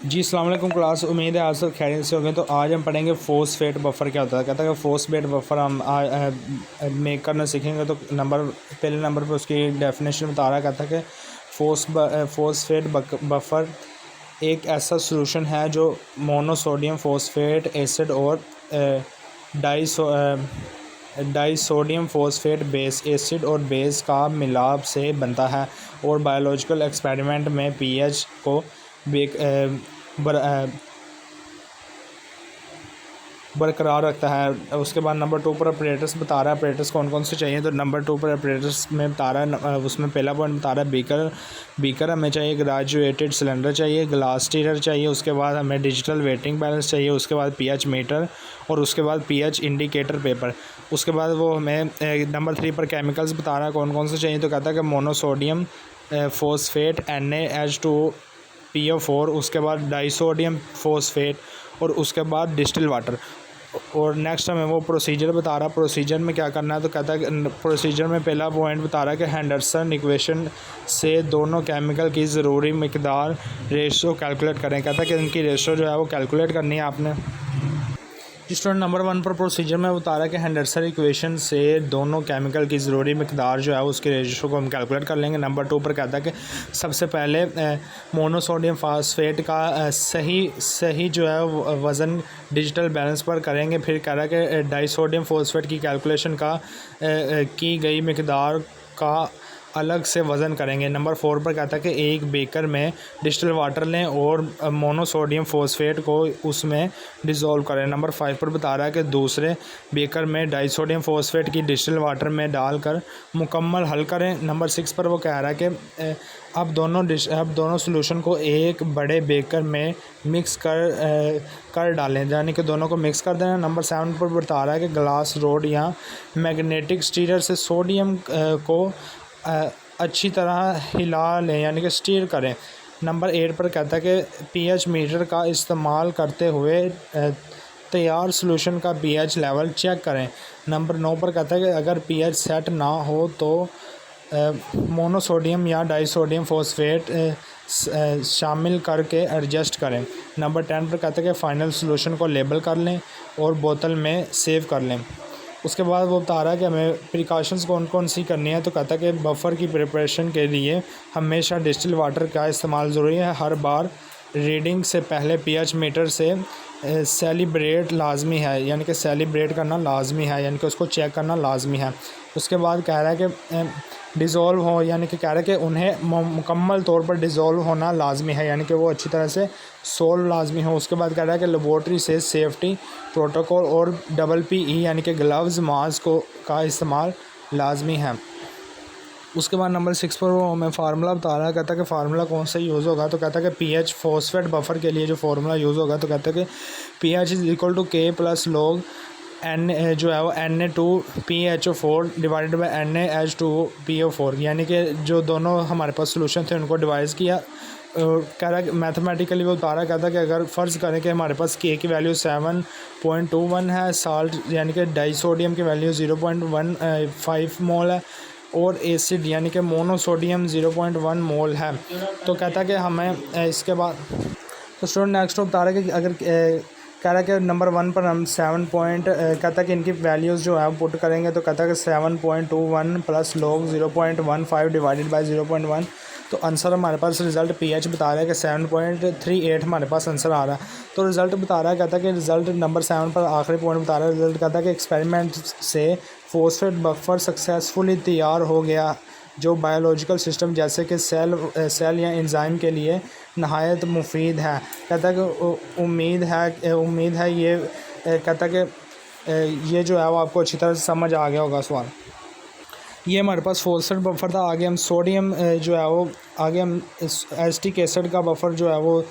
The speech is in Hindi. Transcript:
जी अस्सलाम वालेकुम क्लास, उम्मीद है आज सब खैरियत से होंगे। तो आज हम पढ़ेंगे फोस्फेट बफर क्या होता है। कहता है कि फोस्फेट बफर हम मेक करना सीखेंगे। तो पहले नंबर पर उसकी डेफिनेशन बता रहा। कहता है कि फोस्फेट बफर एक ऐसा सॉल्यूशन है जो मोनोसोडियम फोस्फेट एसिड और डाइसोडियम फोस्फेट बेस एसिड और बेस का मिलाप से बनता है और बायोलॉजिकल एक्सपेरिमेंट में पीएच को बरकरार रखता है। उसके बाद नंबर 2 पर ऑपरेटर्स बता रहा है, ऑपरेटर्स कौन कौन से चाहिए। तो नंबर 2 पर ऑपरेटर्स में बता रहा है, उसमें पहला पॉइंट बता रहा है बीकर हमें चाहिए, ग्रेजुएटेड सिलेंडर चाहिए, ग्लास स्टीरर चाहिए, उसके बाद हमें डिजिटल वेटिंग बैलेंस चाहिए, उसके बाद पीएच मीटर और उसके बाद पीएच इंडिकेटर पेपर। उसके बाद वो हमें नंबर 3 पर केमिकल्स बता रहा है कौन कौन से चाहिए। तो कहता है कि मोनोसोडियम फोस्फेट NaH2PO4, उसके बाद डाइसोडियम फोस्फेट और उसके बाद डिस्टिल वाटर। और नेक्स्ट हमें वो प्रोसीजर बता रहा है, प्रोसीजर में क्या करना है। तो कहता है कि प्रोसीजर में पहला पॉइंट बता रहा है कि हेंडरसन इक्वेशन से दोनों केमिकल की ज़रूरी मिकदार रेशो कैलकुलेट करें। कहता है कि इनकी रेशो जो है वो कैलकुलेट करनी है आपने। स्टूडेंट नंबर 1 पर प्रोसीजर में बता रहा है कि हेंडरसन इक्वेशन से दोनों केमिकल की ज़रूरी मिकदार जो है उसके रेशो को हम कैलकुलेट कर लेंगे। नंबर 2 पर कहता है कि सबसे पहले मोनोसोडियम फास्फेट का सही जो है वज़न डिजिटल बैलेंस पर करेंगे। फिर कह रहा है कि डाइसोडियम फॉस्फेट की कैलकुलेशन की गई मिकदार का अलग से वज़न करेंगे। नंबर 4 पर कहता है कि एक बेकर में डिस्टिल वाटर लें और मोनोसोडियम फॉस्फेट को उसमें डिज़ोल्व करें। नंबर 5 पर बता रहा है कि दूसरे बेकर में डाइसोडियम फॉस्फेट की डिस्टिल वाटर में डालकर मुकम्मल हल करें। नंबर 6 पर वो कह रहा है कि अब दोनों सॉल्यूशन को एक बड़े बेकर में मिक्स कर डालें, यानी कि दोनों को मिक्स कर देना। नंबर 7 पर बता रहा है कि ग्लास रोड या मैग्नेटिक स्टीरर से सोडियम को अच्छी तरह हिला लें, यानी कि स्टीर करें। नंबर 8 पर कहता है कि पीएच मीटर का इस्तेमाल करते हुए तैयार सॉल्यूशन का पीएच लेवल चेक करें। नंबर 9 पर कहता है कि अगर पीएच सेट ना हो तो मोनोसोडियम या डाइसोडियम फॉस्फेट शामिल करके एडजस्ट करें। नंबर 10 पर कहता है कि फ़ाइनल सॉल्यूशन को लेबल कर लें और बोतल में सेव कर लें। उसके बाद वो बता रहा है कि हमें प्रिकॉशंस कौन कौन सी करनी है। तो कहता है कि बफ़र की प्रिपरेशन के लिए हमेशा डिस्टिल वाटर का इस्तेमाल ज़रूरी है। हर बार रीडिंग से पहले पीएच मीटर से सेलिब्रेट लाजमी है, यानी कि सेलिब्रेट करना लाजमी है, यानी कि उसको चेक करना लाजमी है। उसके बाद कह रहा है कि डिज़ोल्व हो, यानी कि कह रहा है कि उन्हें मुकम्मल तौर पर डिज़ोल्व होना लाजमी है, यानी कि वो अच्छी तरह से सोल्व लाजमी हो। उसके बाद कह रहा है कि लेबॉर्ट्री से सेफ्टी प्रोटोकॉल और PPE यानी कि ग्लव्स मास्क का इस्तेमाल लाजमी है। उसके बाद नंबर 6 पर वो हमें फार्मूला बता रहा है। कहता है कि फार्मूला कौन सा यूज़ होगा। तो कहता है कि पीएच फॉस्फेट बफर के लिए जो फार्मूला यूज़ होगा, तो कहता है कि pH = K + log N जो है वो Na2PHO4 डिवाइडेड बाई NaH2PO4, यानी कि जो दोनों हमारे पास सोल्यूशन थे उनको डिवाइड किया। कह रहा है कि मैथमेटिकली वो बता रहा है। कहता है कि अगर फ़र्ज़ करें कि हमारे पास K की वैल्यू 7.21 है, साल्ट यानी कि डाइसोडियम की वैल्यू 0.15 मोल है और एसिड यानी कि मोनोसोडियम 0.1 मोल है। तो कहता है कि हमें इसके बाद तो स्टूडेंट नेक्स्ट बता रहा है कि अगर कह रहा है कि नंबर 1 पर हम कहता है कि इनकी वैल्यूज़ जो है पुट करेंगे। तो कहता है कि 7.21 + log 0.15 डिवाइडेड बाई 0.1। तो आंसर हमारे पास रिज़ल्ट पीएच बता रहा है कि 7.38 हमारे पास आंसर आ रहा है। तो रिज़ल्ट बता रहा है। कहता है कि रिज़ल्ट नंबर 7 पर आखिरी पॉइंट बता रहा है। रिज़ल्ट कहता है कि एक्सपेरिमेंट से फोस्फेट बफर सक्सेसफुली तैयार हो गया, जो बायोलॉजिकल सिस्टम जैसे कि सेल या एंजाइम के लिए नहायत मुफीद है। कहता है कि उम्मीद है ये कहता है कि ये जो है वो आपको अच्छी तरह से समझ आ गया होगा सवाल। ये हमारे पास फोस्फेट बफर था। आगे हम सोडियम जो है वो आगे हम एसिटिक एसिड का बफर जो है वो